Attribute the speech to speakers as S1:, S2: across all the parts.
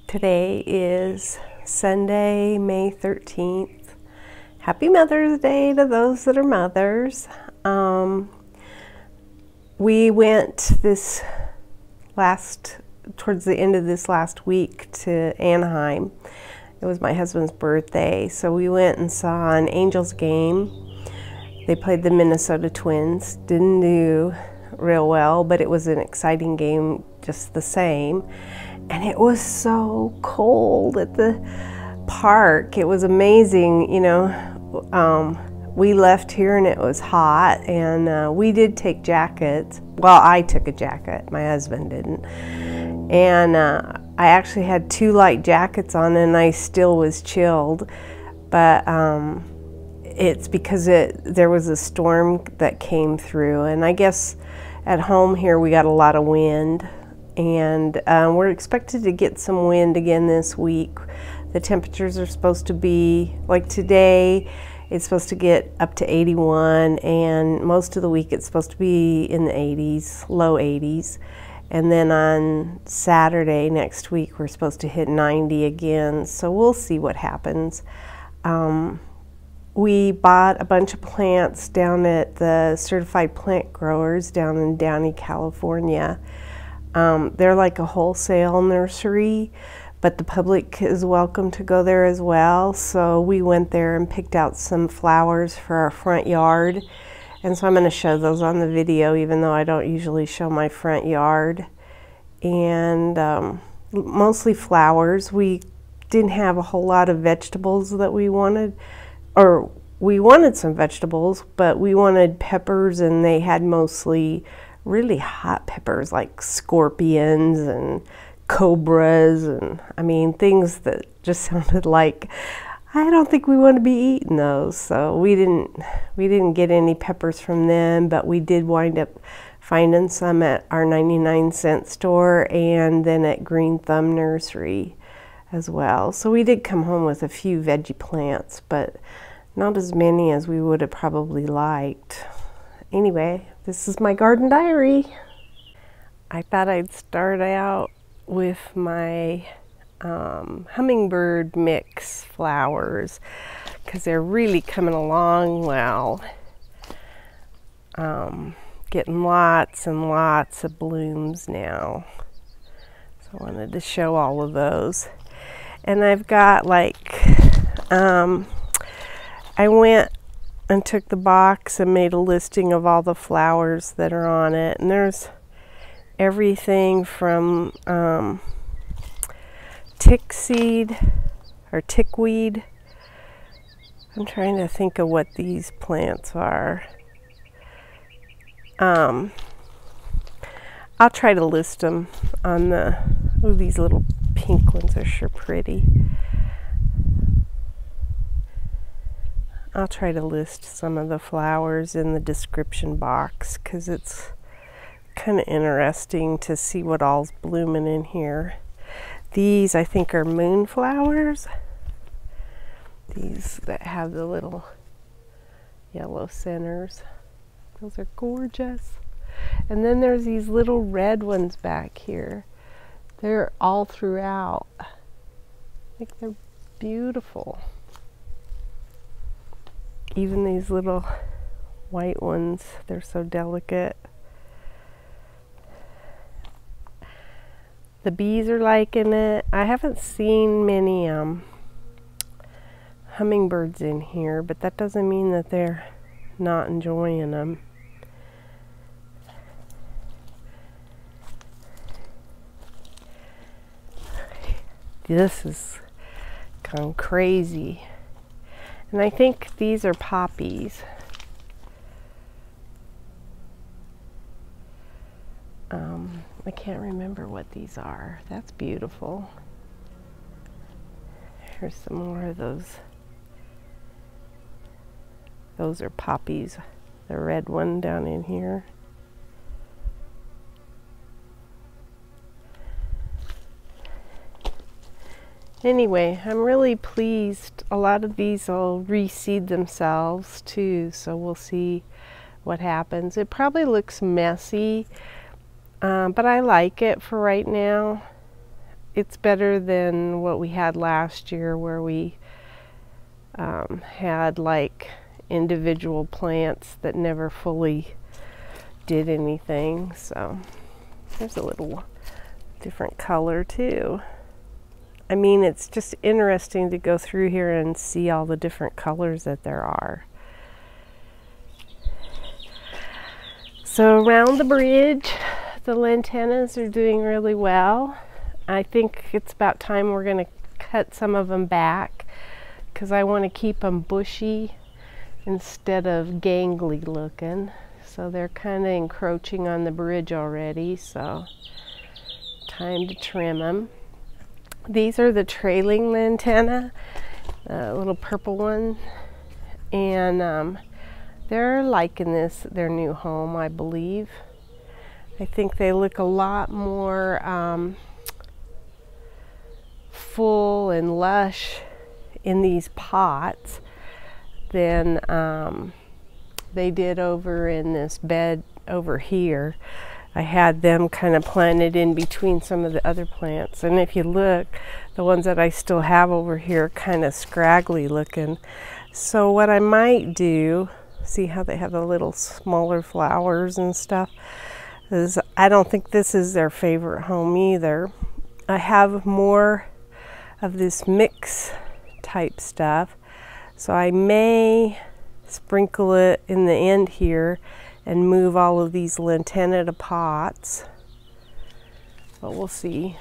S1: Today is Sunday, May 13th. Happy Mother's Day to those that are mothers. We went towards the end of this last week to Anaheim. It was my husband's birthday, so we went and saw an Angels game. They played the Minnesota Twins. Didn't do real well, but it was an exciting game just the same. And it was so cold at the park. It was amazing, you know. We left here and it was hot, and we did take jackets. Well, I took a jacket, my husband didn't. And I actually had 2 light jackets on and I still was chilled. But it's because there was a storm that came through, and I guess at home here we got a lot of wind. And we're expected to get some wind again this week. The temperatures are supposed to be, like today, it's supposed to get up to 81, and most of the week it's supposed to be in the 80s, low 80s. And then on Saturday next week we're supposed to hit 90 again, so we'll see what happens. We bought a bunch of plants down at the Certified Plant Growers down in Dainty, California. They're like a wholesale nursery, but the public is welcome to go there as well. So we went there and picked out some flowers for our front yard. And so I'm going to show those on the video, even though I don't usually show my front yard. And mostly flowers. We didn't have a whole lot of vegetables that we wanted, or we wanted some vegetables, but we wanted peppers, and they had mostly really hot peppers like scorpions and cobras, and I mean things that just sounded like, I don't think we want to be eating those. So we didn't get any peppers from them, but we did wind up finding some at our 99-cent store and then at Green Thumb Nursery as well. So we did come home with a few veggie plants, but not as many as we would have probably liked. Anyway, this is my garden diary. I thought I'd start out with my hummingbird mix flowers because they're really coming along well. Getting lots and lots of blooms now. So I wanted to show all of those. And I've got like, I went and took the box and made a listing of all the flowers that are on it, and there's everything from tickseed or tickweed. I'm trying to think of what these plants are. I'll try to list them on the, oh, these little pink ones are sure pretty. I'll try to list some of the flowers in the description box because it's kind of interesting to see what all's blooming in here. These I think are moonflowers. These that have the little yellow centers. Those are gorgeous. And then there's these little red ones back here. They're all throughout. I think they're beautiful. Even these little white ones, they're so delicate. The bees are liking it. I haven't seen many hummingbirds in here, but that doesn't mean that they're not enjoying them. This has gone crazy. And I think these are poppies. I can't remember what these are. That's beautiful. Here's some more of those. Those are poppies. The red one down in here. Anyway, I'm really pleased. A lot of these will reseed themselves too, so we'll see what happens. It probably looks messy, but I like it for right now. it's better than what we had last year, where we had like individual plants that never fully did anything. So there's a little different color too. I mean, it's just interesting to go through here and see all the different colors that there are. So around the bridge, the lantanas are doing really well. I think it's about time we're going to cut some of them back, because I want to keep them bushy instead of gangly looking. So they're kind of encroaching on the bridge already, so time to trim them. These are the trailing lantana, the little purple one, and they're liking this, their new home, I believe. I think they look a lot more full and lush in these pots than they did over in this bed over here. I had them kind of planted in between some of the other plants, and if you look, the ones that I still have over here are kind of scraggly looking. So what I might do, see how they have the little smaller flowers and stuff, is I don't think this is their favorite home either. I have more of this mix type stuff, so I may sprinkle it in the end here and move all of these lantana to pots, but we'll see.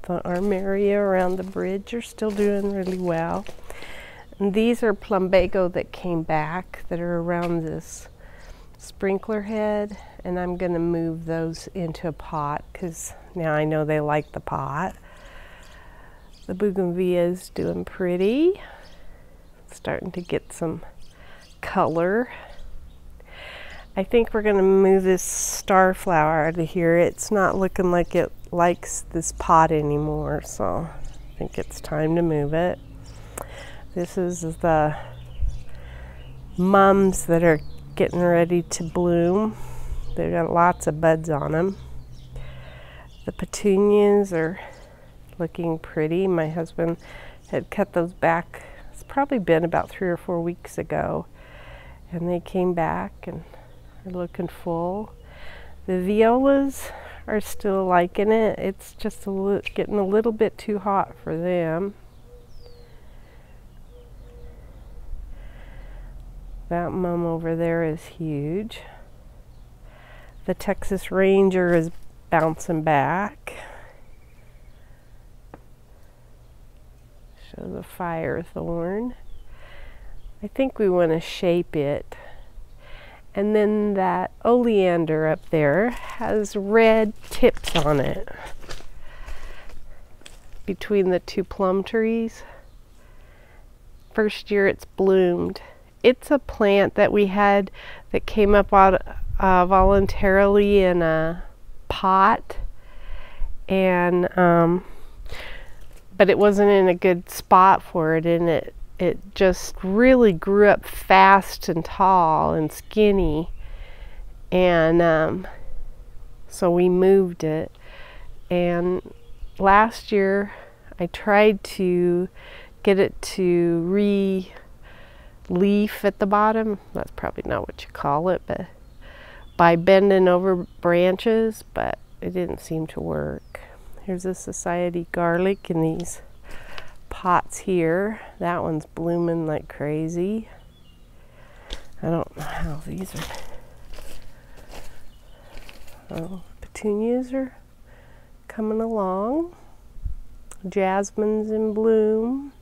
S1: The armaria around the bridge are still doing really well. And these are plumbago that came back that are around this sprinkler head, and I'm going to move those into a pot because now I know they like the pot. The bougainvillea is doing pretty, starting to get some color. I think we're going to move this star flower out of here. It's not looking like it likes this pot anymore, so I think it's time to move it. This is the mums that are getting ready to bloom. They've got lots of buds on them. The petunias are looking pretty. My husband had cut those back. It's probably been about 3 or 4 weeks ago, and they came back and are looking full. The violas are still liking it. It's just getting a little bit too hot for them. That mum over there is huge. The Texas Ranger is bouncing back. Show the fire thorn. I think we want to shape it. And then that oleander up there has red tips on it between the 2 plum trees. First year it's bloomed. It's a plant that we had that came up out voluntarily in a pot, and but it wasn't in a good spot for it, and it just really grew up fast and tall and skinny, and so we moved it. And last year I tried to get it to leaf at the bottom. That's probably not what you call it, but by bending over branches, but it didn't seem to work. Here's a society garlic in these pots here. That one's blooming like crazy. I don't know how these are. Oh, petunias are coming along. Jasmine's in bloom.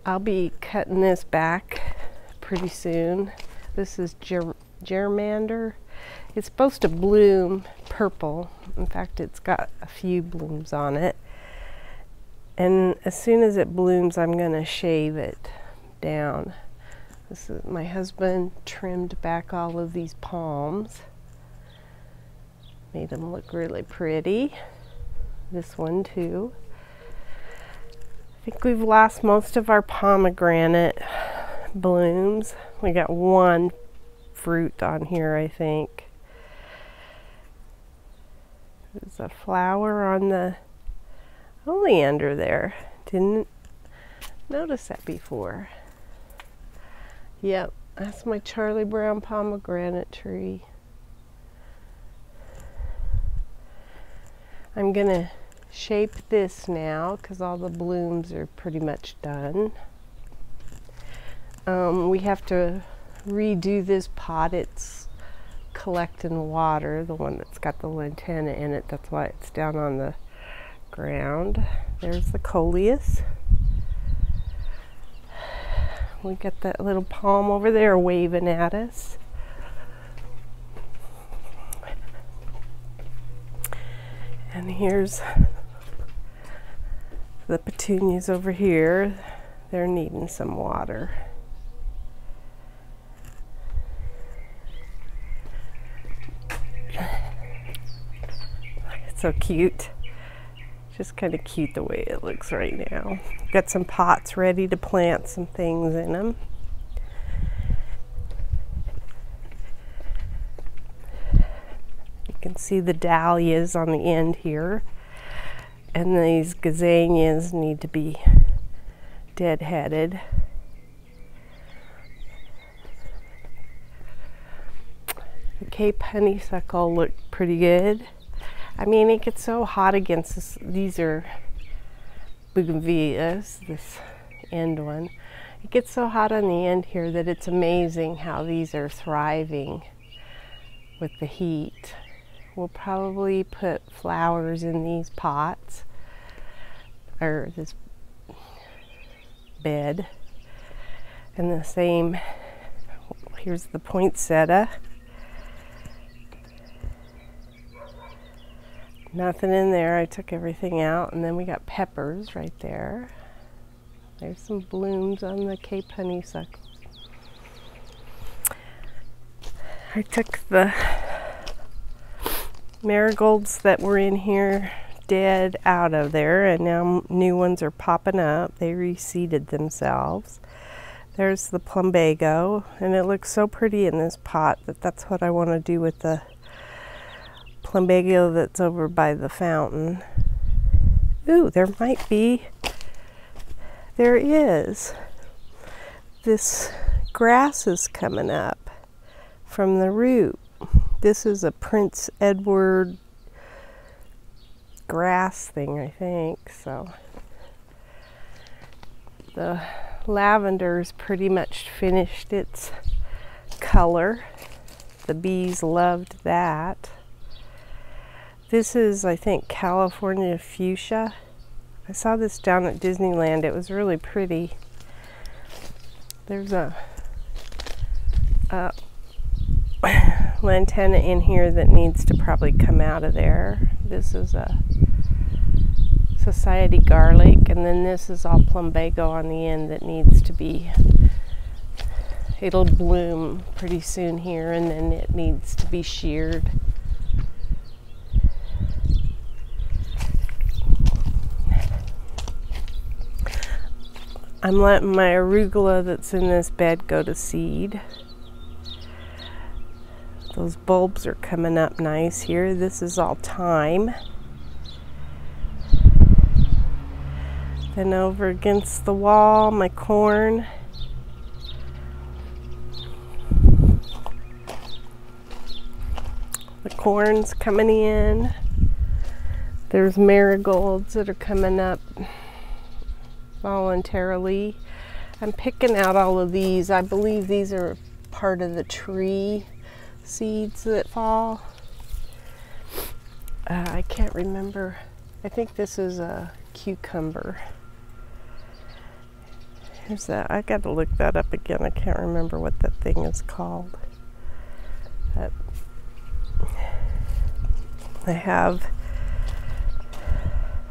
S1: I'll be cutting this back pretty soon. This is germander. It's supposed to bloom purple. In fact, it's got a few blooms on it. And as soon as it blooms, I'm going to shave it down. This is, my husband trimmed back all of these palms. Made them look really pretty. This one too. I think we've lost most of our pomegranate blooms. We got one fruit on here, I think. There's a flower on the oleander there. Didn't notice that before. Yep, that's my Charlie Brown pomegranate tree. I'm gonna shape this now because all the blooms are pretty much done. We have to redo this pot. It's collecting water, the one that's got the lantana in it. That's why it's down on the ground. There's the coleus. We got that little palm over there waving at us. And here's the petunias over here. They're needing some water. It's so cute. Just kind of cute the way it looks right now. Got some pots ready to plant some things in them. You can see the dahlias on the end here. And these gazanias need to be deadheaded. The Cape honeysuckle looked pretty good. I mean, it gets so hot against this. These are bougainvilleas, this end one. It gets so hot on the end here that it's amazing how these are thriving with the heat. We'll probably put flowers in these pots, or this bed. And the same, here's the poinsettia. Nothing in there, I took everything out. And then we got peppers right there. There's some blooms on the Cape honeysuckle. I took the marigolds that were in here dead out of there, and now new ones are popping up. They reseeded themselves. There's the plumbago, and it looks so pretty in this pot that that's what I want to do with the plumbago that's over by the fountain. Ooh, there might be, there is. This grass is coming up from the root. This is a Prince Edward grass thing, I think. So the lavender's pretty much finished its color. The bees loved that. This is, I think, California fuchsia. I saw this down at Disneyland. It was really pretty. There's a lantana in here that needs to probably come out of there. This is a society garlic, and then this is all plumbago on the end that needs to be, it'll bloom pretty soon here, and then it needs to be sheared. I'm letting my arugula that's in this bed go to seed. Those bulbs are coming up nice here. This is all thyme. Then over against the wall, my corn. The corn's coming in. There's marigolds that are coming up voluntarily. I'm picking out all of these. I believe these are part of the tree seeds that fall. I can't remember. I think this is a cucumber. Here's that. I got to look that up again. I can't remember what that thing is called. But I have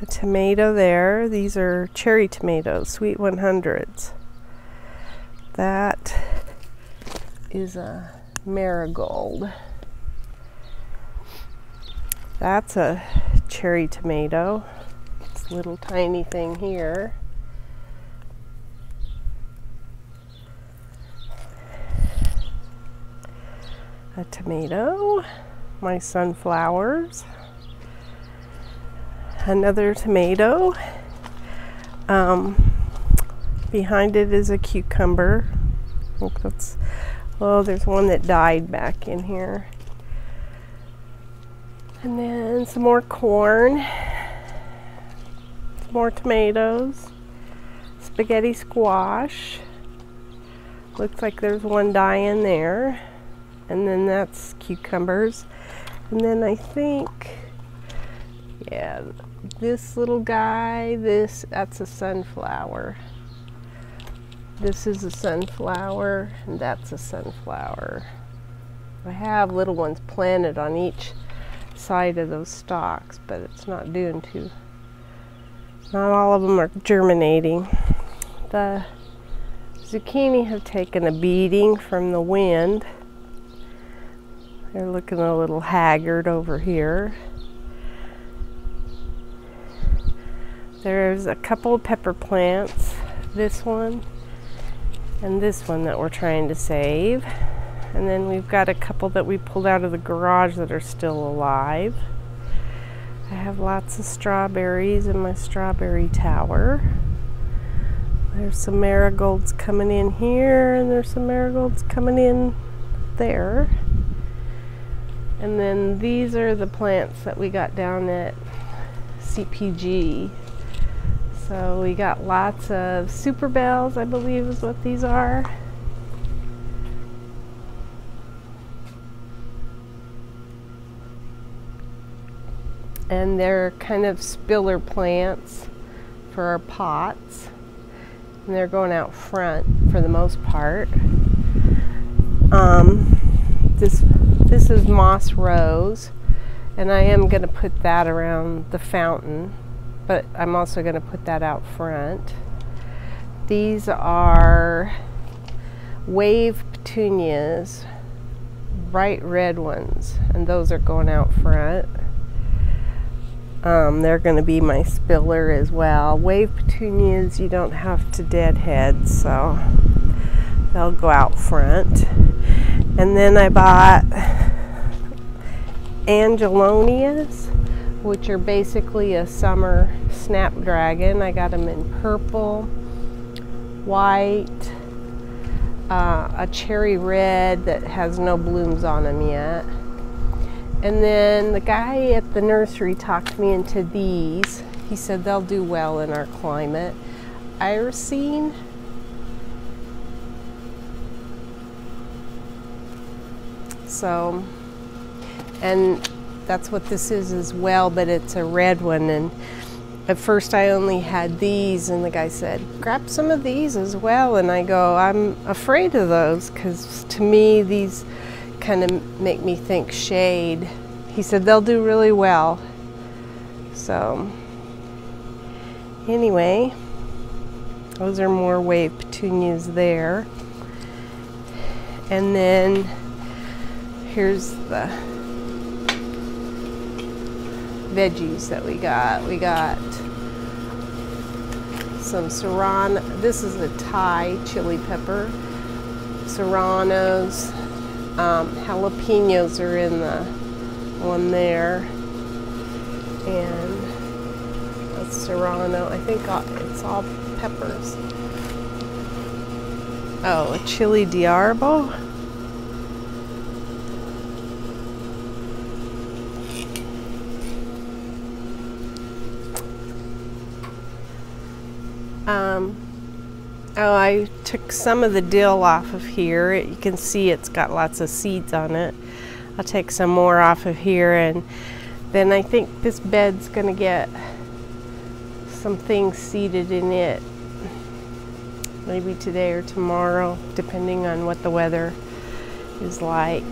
S1: a tomato there. These are cherry tomatoes, sweet 100s. That is a marigold. That's a cherry tomato. This little tiny thing here. a tomato, my sunflowers, another tomato. Behind it is a cucumber. I think that's, oh, there's one that died back in here. And then some more corn, some more tomatoes, spaghetti squash. Looks like there's one dying there. And then that's cucumbers. And then I think, yeah, this little guy, that's a sunflower. This is a sunflower, and that's a sunflower. I have little ones planted on each side of those stalks, but it's not doing too, not all of them are germinating. The zucchini have taken a beating from the wind. They're looking a little haggard over here. There's a couple of pepper plants, this one and this one that we're trying to save. And then we've got a couple that we pulled out of the garage that are still alive. I have lots of strawberries in my strawberry tower. There's some marigolds coming in here, and there's some marigolds coming in there. And then these are the plants that we got down at CPG. So we got lots of super bells, I believe is what these are. And they're kind of spiller plants for our pots. And they're going out front for the most part. This is moss rose, and I am going to put that around the fountain, but I'm also going to put that out front. These are wave petunias, bright red ones, and those are going out front. They're going to be my spiller as well. Wave petunias you don't have to deadhead, so they'll go out front. And then I bought angelonias, which are basically a summer snapdragon. I got them in purple, white, a cherry red that has no blooms on them yet. And then the guy at the nursery talked me into these. He said they'll do well in our climate. Irisine. So, and that's what this is as well, but it's a red one. And at first I only had these, and the guy said, grab some of these as well. And I go, I'm afraid of those, because to me these kind of make me think shade. He said they'll do really well. So anyway, those are more wave petunias there. And then here's the veggies that we got. We got some serrano. This is a Thai chili pepper. Serranos. Jalapenos are in the one there. And that's serrano. I think it's all peppers. Oh, a chili diarbo. Oh, I took some of the dill off of here. You can see it's got lots of seeds on it. I'll take some more off of here, and then I think this bed's gonna get some things seeded in it. Maybe today or tomorrow, depending on what the weather is like.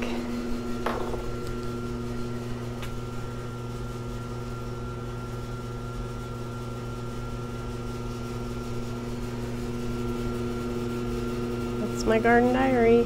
S1: My garden diary.